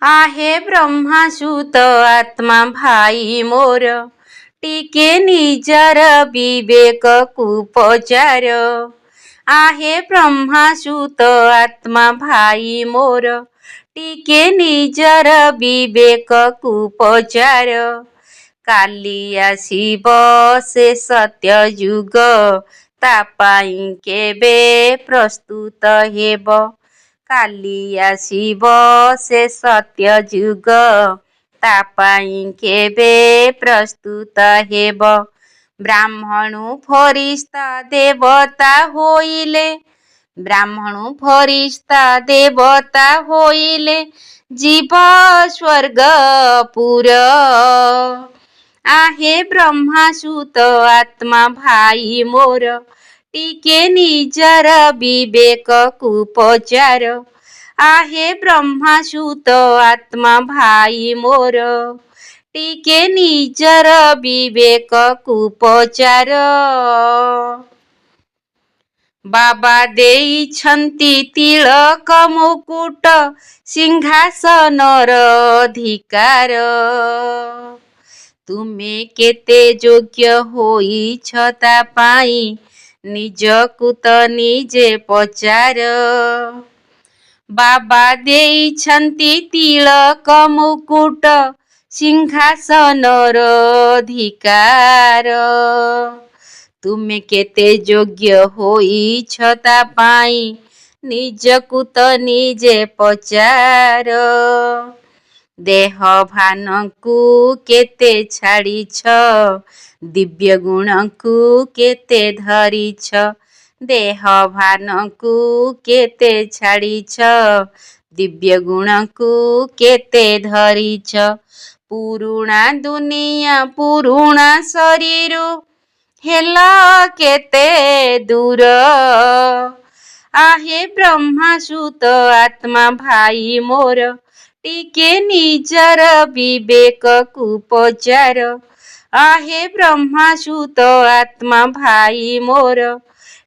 आहे ब्रह्माच्युत आत्मा भाई मोर, टीके निजर विवेकକୁ ପଚାର। आहे ब्रह्माच्युत आत्मा भाई मोर, टीके निजर विवेकକୁ ପଚାର। କାଲି ଆସିବ ସେ ସତ୍ୟ ଯୁଗ, ତା ପାଇଁ କେବେ ପ୍ରସ୍ତୁତ ହେବ? କାଲି ଆସିବ ସେ ସତ୍ୟ ଯୁଗ, ତା ପାଇଁ କେବେ ପ୍ରସ୍ତୁତ ହେବ? ବ୍ରାହ୍ମଣୁ ଫରିସ୍ତା ଦେବତା ହୋଇଲେ, ବ୍ରାହ୍ମଣୁ ଫରିସ୍ତା ଦେବତା ହୋଇଲେ, ଯିବ ସ୍ୱର୍ଗପୁର। आहे ବ୍ରହ୍ମାଚ୍ୟୁତ ଆତ୍ମା ଭାଇ ମୋର, ଟିକେ ନିଜର ବିବେକକୁ ପଚାର। आहे ବ୍ରହ୍ମାଚ୍ୟୁତ ଆତ୍ମା ଭାଇ ମୋର, ଟିକେ ନିଜର ବିବେକକୁ ପଚାର। ବାବା ଦେଇଛନ୍ତି ତିଳକ ମୁକୁଟ, ସିଂହାସନର ଅଧିକାର। ତୁମେ କେତେ ଯୋଗ୍ୟ ହୋଇଛ ତା ପାଇଁ ନିଜକୁ ତ ନିଜେ ପଚାର। ବାବା ଦେଇଛନ୍ତି ତିଳକ ମୁକୁଟ, ସିଂହାସନର ଅଧିକାର। ତୁମେ କେତେ ଯୋଗ୍ୟ ହୋଇଛ ତା ପାଇଁ ନିଜକୁ ତ ନିଜେ ପଚାର। ଦେହଭାନକୁ କେତେ ଛାଡ଼ିଛ, ଦିବ୍ୟ ଗୁଣକୁ କେତେ ଧରିଛ। ଦେହଭାନକୁ କେତେ ଛାଡ଼ିଛ, ଦିବ୍ୟ ଗୁଣକୁ କେତେ ଧରିଛ। ପୁରୁଣା ଦୁନିଆ ପୁରୁଣା ଶରୀର, ହେଲ କେତେ ଦୂର। आहे ବ୍ରହ୍ମାଚ୍ୟୁତ ଆତ୍ମା ଭାଇ ମୋର, ଟିକେ ନିଜର ବିବେକକୁ ପଚାର। आहे ବ୍ରହ୍ମାଚ୍ୟୁତ ଆତ୍ମା ଭାଇ ମୋର,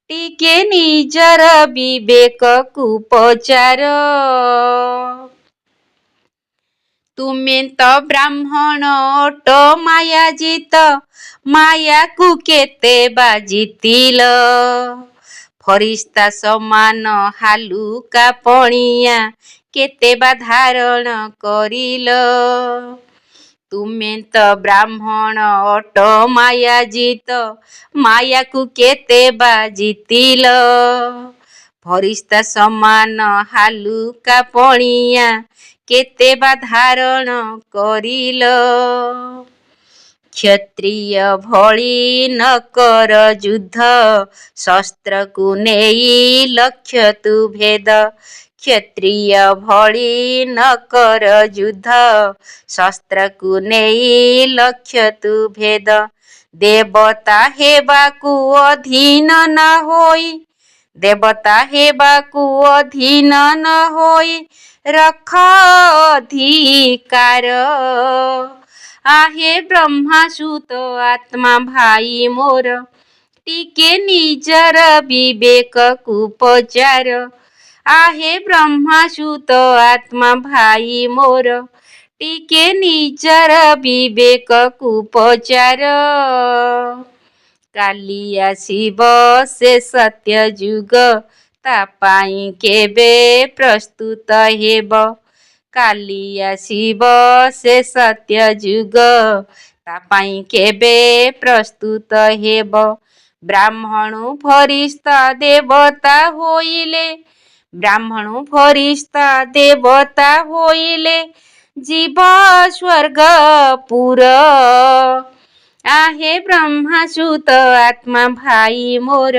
ଟିକେ ନିଜର ବିବେକକୁ ପଚାର। ତୁମେ ତ ବ୍ରାହ୍ମଣ ଅଟ ମାୟାଜିତ, ମାୟାକୁ କେତେ ବା ଜିତିଲ। ଫରିସ୍ତା ସମାନ ହାଲୁକା ପଣିଆ କେତେ ବା ଧାରଣ କରିଲ। ତୁମେ ତ ବ୍ରାହ୍ମଣ ଅଟ ମାୟାଜିତ, ମାୟାକୁ କେତେ ବା ଜିତିଲ। ଫରିସ୍ତା ସମାନ ହାଲୁକା ପଣିଆ କେତେ ବା ଧାରଣ କରିଲ। କ୍ଷତ୍ରିୟ ଭଳି ନ କର ଯୁଦ୍ଧ, ଶସ୍ତ୍ରକୁ ନେଇ ଲକ୍ଷ୍ୟ ତୁ ଭେଦ। କ୍ଷତ୍ରିୟ ଭଳି ନ କର ଯୁଦ୍ଧ, ଶସ୍ତ୍ରକୁ ନେଇ ଲକ୍ଷ୍ୟ ତୁ ଭେଦ। ଦେବତା ହେବାକୁ ଅଧୀନ ନ ହୋଇ, ଦେବତା ହେବାକୁ ଅଧୀନ ନ ହୋଇ, ରଖ ଅଧିକାର। आहे ବ୍ରହ୍ମାଚ୍ୟୁତ ଆତ୍ମା ଭାଇ ମୋର, ଟିକେ ନିଜର ବିବେକକୁ ପଚାର। आहे ବ୍ରହ୍ମାଚ୍ୟୁତ ଆତ୍ମା ଭାଇ ମୋର, ଟିକେ ନିଜର ବିବେକକୁ ପଚାର। କାଲି ଆସିବ ସେ ସତ୍ୟ ଯୁଗ, ତା ପାଇଁ କେବେ ପ୍ରସ୍ତୁତ ହେବ? କାଲି ଆସିବ ସେ ସତ୍ୟ ଯୁଗ, ତା ପାଇଁ କେବେ ପ୍ରସ୍ତୁତ ହେବ? ବ୍ରାହ୍ମଣୁ ଫରିସ୍ତା ଦେବତା ହୋଇଲେ, ବ୍ରାହ୍ମଣୁ ଫରିସ୍ତା ଦେବତା ହୋଇଲେ, ଯିବ ସ୍ୱର୍ଗପୁର। आहे ବ୍ରହ୍ମାଚ୍ୟୁତ ଆତ୍ମା ଭାଇ ମୋର,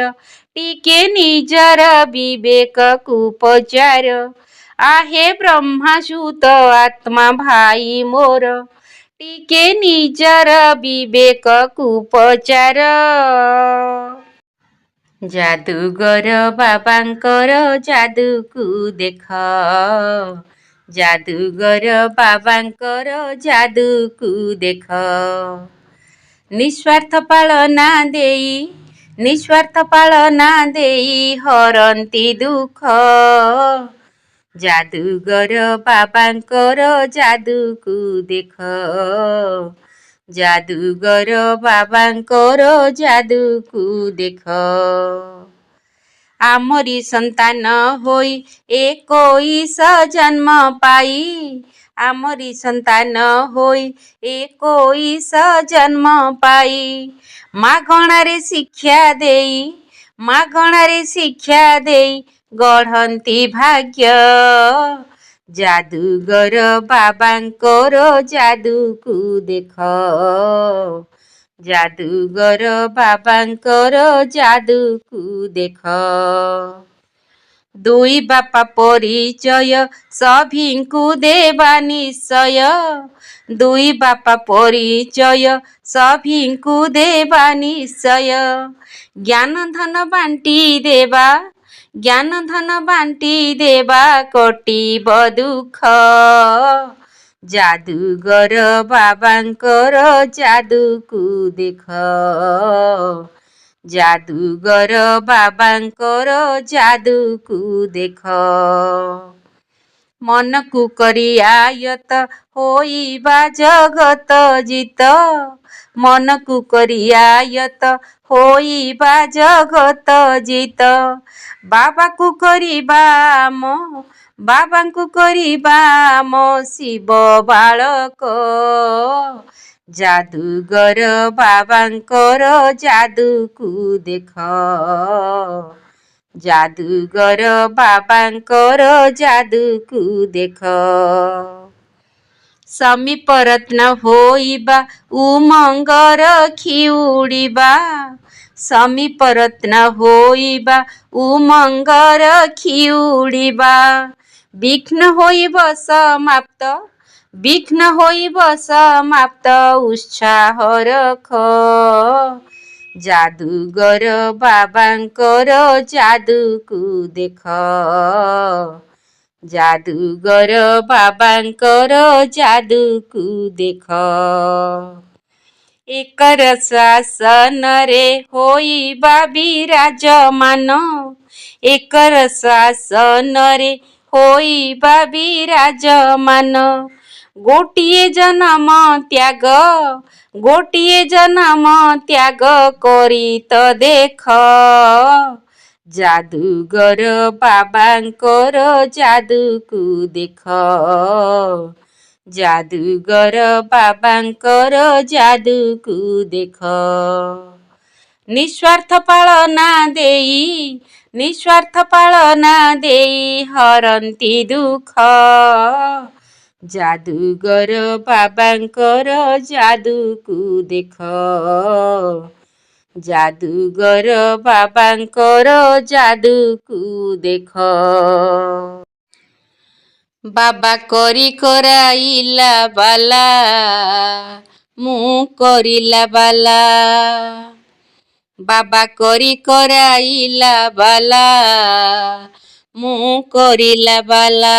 ଟିକେ ନିଜର ବିବେକକୁ ପଚାର। आहे ବ୍ରହ୍ମାଚ୍ୟୁତ ଆତ୍ମା ଭାଇ ମୋର, ଟିକେ ନିଜର ବିବେକକୁ ପଚାର। ଯାଦୁଗର ବାବାଙ୍କର ଯାଦୁକୁ ଦେଖ, ଯାଦୁଗର ବାବାଙ୍କର ଯାଦୁକୁ ଦେଖ। ନିଃସ୍ୱାର୍ଥ ପାଳନା ଦେଇ, ନିଃସ୍ୱାର୍ଥ ପାଳନା ଦେଇ ହରନ୍ତି ଦୁଃଖ। जादूगर बाबांकर जादूकू देख जादूगर बाबांकर जादूकू देख आमरी संतान होई 21 जन्म पाई आमरी संतान होई 21 जन्म पाई मागणारे शिक्षा देई मागणारे शिक्षा देई गढ़ंती भाग्य जादूगर बाबांकर जादूकू देख जादूगर बाबांकर जादूकू देख दुई बापा परिचय सभिଙ୍କୁ देवा निश्चय दुई बापा परिचय सभिଙ୍କୁ देवा निश्चय ज्ञान धन बांटी देवा ज्ञान धन बांटी देवा कटिब दुख जादूगर बाबांकर जादूकू देख जादूगर बाबांकर जादूकू देख मनकू करी आयत होइबा जगत जित मनकू करी आयत होइबा जगत जित बाबाकू करिबा बाबांकू करिबा शिव बालक जादूगर बाबांकर जादूकू देख जादूगर बाबांकर जादूकू देख समीप रत्न होइबा उमंगर खिउड़िबा समीप रत्न होइबा उमंगर खिउड़िबा विघ्न होइब समाप्त विघ्न होइब समाप्त उत्साह रख जादूगर बाबांकर जादूकू देख जादूगर बाबांकर जादूकू देख एकर शासन रे होइबा विराजमान एकर शासन रे होइबा विराजमान गोटिए जन्म त्याग करी तो देख जादूगर बाबांकर जादूकू देख जादूगर बाबांकर जादूकू देख निस्वार्थ पालना देई हरंती दुख जादूगर बाबांकर जादूकू देख जादूगर बाबांकर जादूकू देख बाबा करी कराइला बाला मु करिला बाला बाबा करी कराइला बाला मु करिला बाला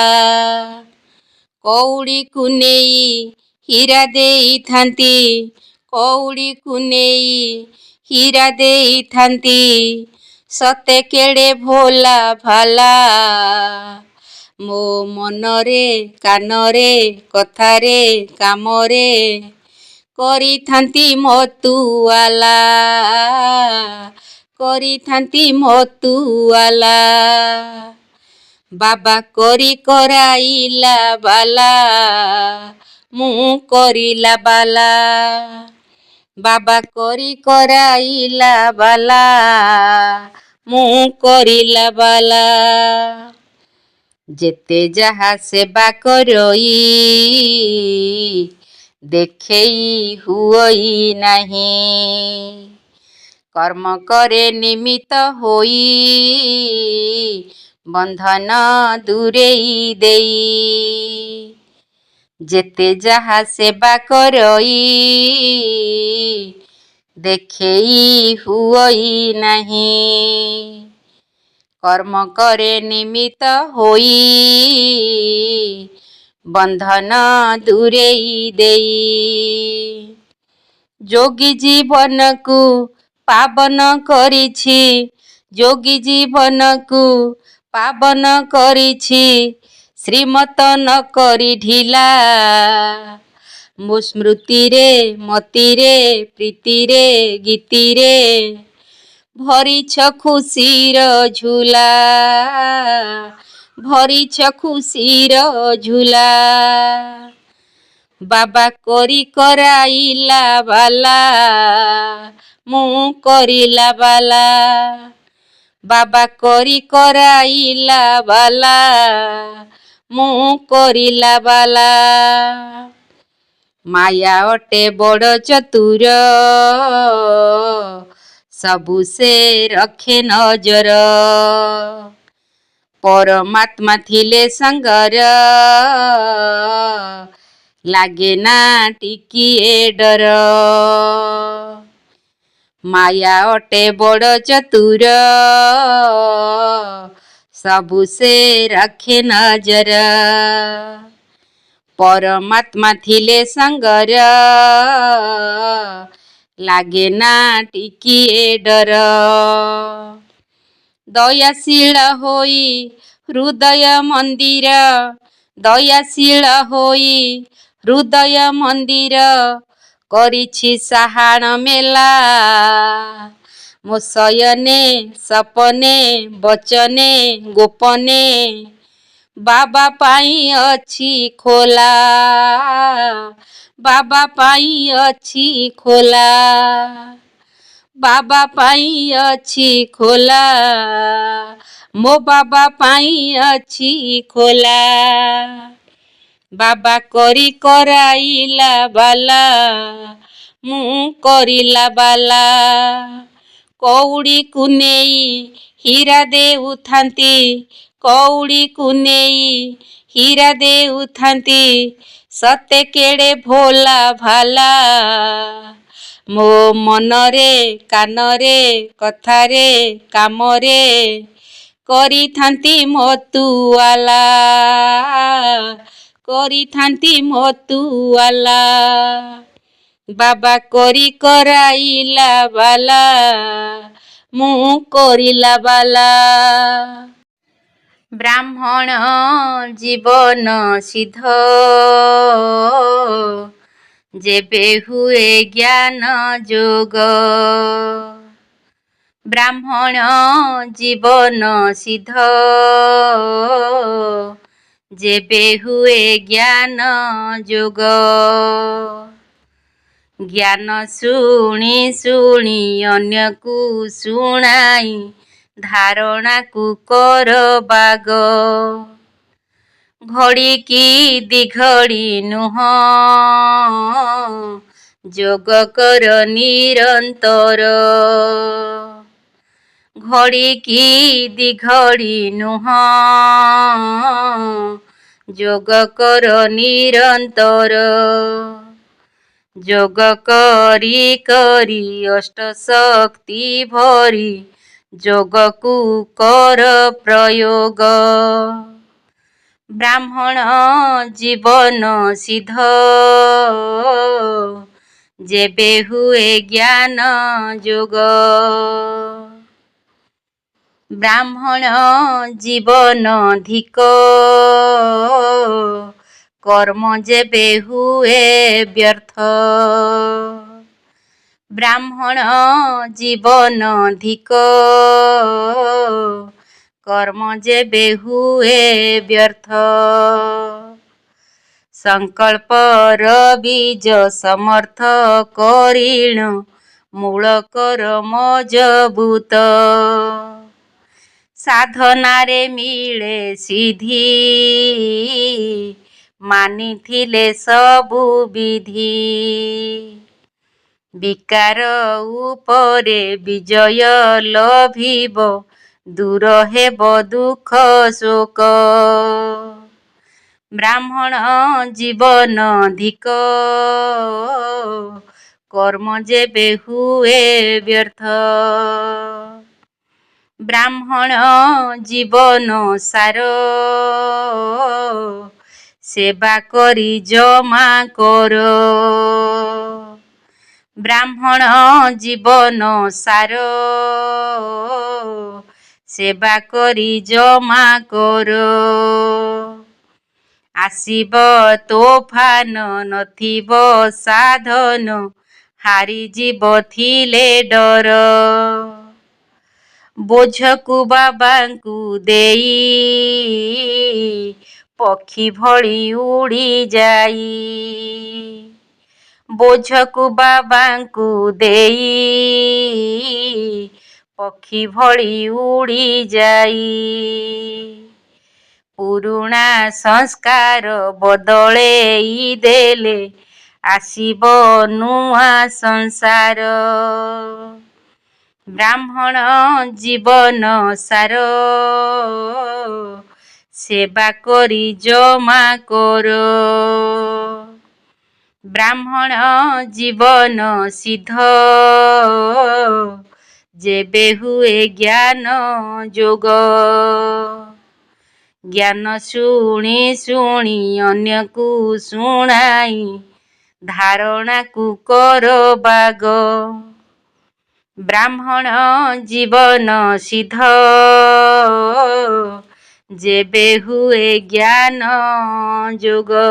कौड़ी को नेई हीरा देई थांती कौड़ी को नेई हीरा देई थांती सते केड़े भोला भाला मो मनरे कानरे कथारे कामरे करी थांती मतुआला करी थांती मतुआला बाबा करी कराइला बाला मु करिला बाला बाबा करी कराइला बाला मु करिला बाला जेते जहा सेवा करई देखेई हुई नहीं कर्म करे निमित्त होई बंधन दूरेई देई जेते जहा सेवा करई देखेई हुई नहीं कर्म करे निमित्त होई बंधन दूरेई देई जोगी जीवन को पावन करिछि जोगी जीवन को पावन करिछि ଶ୍ରୀମତ ନ କରି ଢିଲା ମୋ ସ୍ମୃତିରେ ମତିରେ ପ୍ରୀତିରେ ଗୀତିରେ ଭରିଛ ଖୁସିର ଝୁଲା ଭରିଛ ଖୁସିର ଝୁଲା ବାବା କରି କରାଇଲା ବାଲା ମୁଁ କରିଲା ବାଲା ବାବା କରି କରାଇଲା ବାଲା ମୁଁ କରିଲା ବାଲା ମାୟା ଅଟେ ବଡ଼ ଚତୁର ସବୁ ସେ ରଖେ ନଜର ପରମାତ୍ମା ଥିଲେ ସାଙ୍ଗର ଲାଗେ ନା ଟିକିଏ ଡର ମାୟା ଅଟେ ବଡ଼ ଚତୁର ସବୁ ସେ ରଖେ ନଜର ପରମାତ୍ମା ଥିଲେ ସାଙ୍ଗର ଲାଗେ ନା ଟିକିଏ ଡର ଦୟାଶୀଳ ହୋଇ ହୃଦୟ ମନ୍ଦିର ଦୟାଶୀଳ ହୋଇ ହୃଦୟ ମନ୍ଦିର କରିଛି ସାହାଣ ମେଲା ମୋ ଶୟନେ ସପନେ ବଚନେ ଗୋପନେ ବାବା ପାଇଁ ଅଛି ଖୋଲା ବାବା ପାଇଁ ଅଛି ଖୋଲା ବାବା ପାଇଁ ଅଛି ଖୋଲା ମୋ ବାବା ପାଇଁ ଅଛି ଖୋଲା ବାବା କରି କରାଇଲା ବାଲା ମୁଁ କରିଲା ବାଲା କଉଡ଼ିକୁ ନେଇ ହୀରା ଦେଉଥାନ୍ତି କଉଡ଼ିକୁ ନେଇ ହୀରା ଦେଉଥାନ୍ତି ସତେ କେଡ଼େ ଭୋଲା ଭାଲା ମୋ ମନରେ କାନରେ କଥାରେ କାମରେ କରିଥାନ୍ତି ମତୁଆଲା କରିଥାନ୍ତି ମତୁଆଲା ବାବା କରି କରାଇଲା ବାଲା ମୁଁ କରିଲା ବାଲା ବ୍ରାହ୍ମଣ ଜୀବନ ସିଦ୍ଧ ଯେବେ ହୁଏ ଜ୍ଞାନ ଯୋଗ ବ୍ରାହ୍ମଣ ଜୀବନ ସିଦ୍ଧ ଯେବେ ହୁଏ ଜ୍ଞାନ ଯୋଗ ଜ୍ଞାନ ଶୁଣି ଶୁଣି ଅନ୍ୟକୁ ଶୁଣାଇ ଧାରଣାକୁ କର ବାଗ ଘଡ଼ିକି ଦିଘଡ଼ି ନୁହଁ ଯୋଗ କର ନିରନ୍ତର ଘଡ଼ିକି ଦିଘଡ଼ି ନୁହଁ ଯୋଗ କର ନିରନ୍ତର ଯୋଗ କରି କରି ଅଷ୍ଟଶକ୍ତି ଭରି ଯୋଗକୁ କର ପ୍ରୟୋଗ ବ୍ରାହ୍ମଣ ଜୀବନ ସିଦ୍ଧ ଯେବେ ହୁଏ ଜ୍ଞାନ ଯୋଗ ବ୍ରାହ୍ମଣ ଜୀବନ ଧିକ କର୍ମ ଯେବେ ହୁଏ ବ୍ୟର୍ଥ ବ୍ରାହ୍ମଣ ଜୀବନ ଧିକ କର୍ମ ଯେବେ ହୁଏ ବ୍ୟର୍ଥ ସଂକଳ୍ପର ବୀଜ ସମର୍ଥ କରିଣ ମୂଳ କର ମଜବୁତ ସାଧନାରେ ମିଳେ ସିଦ୍ଧି ମାନିଥିଲେ ସବୁ ବିଧି ବିକାର ଉପରେ ବିଜୟ ଲଭିବ ଦୂର ହେବ ଦୁଃଖ ଶୋକ ବ୍ରାହ୍ମଣ ଜୀବନ ଧିକ କର୍ମ ଯେବେ ହୁଏ ବ୍ୟର୍ଥ ବ୍ରାହ୍ମଣ ଜୀବନ ସାର ସେବା କରି ଜମା କର ବ୍ରାହ୍ମଣ ଜୀବନ ସାର ସେବା କରି ଜମା କର ଆସିବ ତୋଫାନ ନଥିବ ସାଧନ, ହାରିଯିବ ଥିଲେ ଡର। ବୋଝକୁ ବାବାଙ୍କୁ ଦେଇ ପକ୍ଷୀ ଭଳି ଉଡ଼ି ଯାଇ, ବୋଝକୁ ବାବାଙ୍କୁ ଦେଇ ପକ୍ଷୀ ଭଳି ଉଡ଼ି ଯାଇ, ପୁରୁଣା ସଂସ୍କାର ବଦଳେଇ ଦେଲେ ଆସିବ ନୂଆ ସଂସାର। ବ୍ରାହ୍ମଣ ଜୀବନ ସାର, ସେବା କରି ଜମା କର। ବ୍ରାହ୍ମଣ ଜୀବନ ସିଦ୍ଧ, ଯେବେ ହୁଏ ଜ୍ଞାନ ଯୋଗ। ଜ୍ଞାନ ଶୁଣି ଶୁଣି ଅନ୍ୟକୁ ଶୁଣାଇ, ଧାରଣାକୁ କର ବାଗ। ବ୍ରାହ୍ମଣ ଜୀବନ ସିଦ୍ଧ, ଯେବେ ହୁଏ ଜ୍ଞାନ ଯୋଗ।